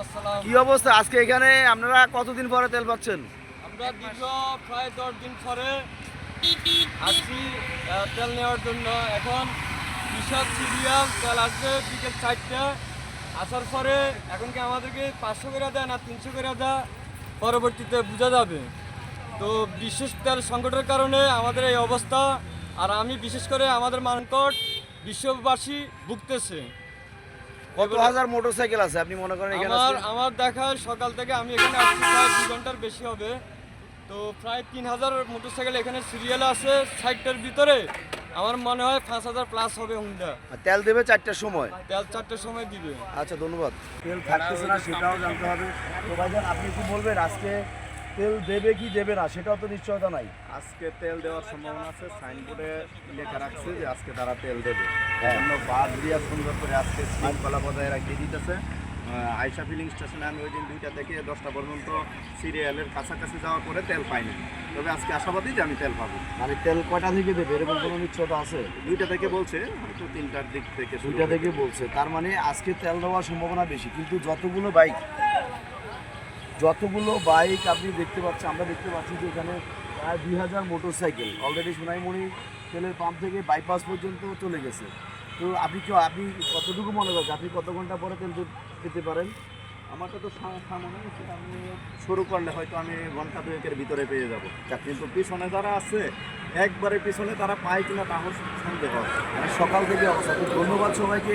আসসালাম। কি অবস্থা আজকে এখানে আপনারা কতদিন পরে তেল পাচ্ছেন? আমরা দীর্ঘ প্রায় 10 দিন পরে আসছি তেল নেওয়ার জন্য। এখন বিশাল সিরিয়াল তেল আসবে বিকেল 4টা। আসার পরে এখন কি আমাদেরকে 500 করে দেয় না 300 করে দেয়, পরবর্তীতে বোঝা যাবে। তো বিশেষ তেল সংকটের কারণে আমাদের এই অবস্থা। আর আমি বিশেষ করে আমাদের মানকট বিশ্ববাসী ভুগতেছে। কত হাজার মোটরসাইকেল আছে আপনি মনে করেন এখানে? আমার দেখা সকাল থেকে আমি এখানে আসছি প্রায় 2 ঘন্টার বেশি হবে। তো প্রায় 3000 মোটরসাইকেল এখানে সিরিয়াল আছে। সাইটটার ভিতরে আমার মনে হয় 5000 প্লাস হবে হুন্ডা। তেল দেবে 4টার সময়? তেল 4টার সময় দিবে। আচ্ছা ধন্যবাদ। তেল থাকতেছে না সেটাও জানতে হবে। তো ভাইজান আপনি একটু বলবেন আজকে তেল দেবে কি দেবে না সেটাও তো নিশ্চয়তা নাই। আজকে তেল দেওয়ার সম্ভাবনা আছে, সাইনবোর্ডে লেখা রাখছে যে আজকে তারা তেল দেবে। জন্য বাদ দিয়া সুন্দর করে আজকে শৃঙ্খলা বজায় রাখিয়ে দিতেছে। আয়সা ফিলিং স্টেশনে আমি ওই দিন 2টা থেকে 10টা পর্যন্ত সিরিয়ালের কাছাকাছি যাওয়ার পরে তেল পাইনি, তবে আজকে আশাবাদী যে আমি তেল পাবো। মানে তেল কয়টা থেকে দেবে এরকম কোনো নিশ্চয়তা আছে? 2টা থেকে বলছে, হয়তো 3টার দিক থেকে 2টা থেকে বলছে, তার মানে আজকে তেল দেওয়ার সম্ভাবনা বেশি। কিন্তু যতগুলো বাইক আপনি দেখতে পাচ্ছেন, আমরা দেখতে পাচ্ছি যে এখানে প্রায় 2000 মোটরসাইকেল অলরেডি সোনাইমুড়ি তেলের পাম্প থেকে বাইপাস পর্যন্ত চলে গেছে। তো আপনি কতটুকু মনে করছেন আপনি কত ঘন্টা পরে তেল পেতে পারেন? আমারটা তো সামনে সেটা আমি শুরু করলে হয়তো আমি ঘন্টা 2-এর ভিতরে পেয়ে যাবো। কিন্তু পিছনে যারা আছে একবারে পিছনে তারা পায় কিনা তাহলে সন্দেহ। মানে সকাল থেকে অবস্থা। তো ধন্যবাদ সবাইকে।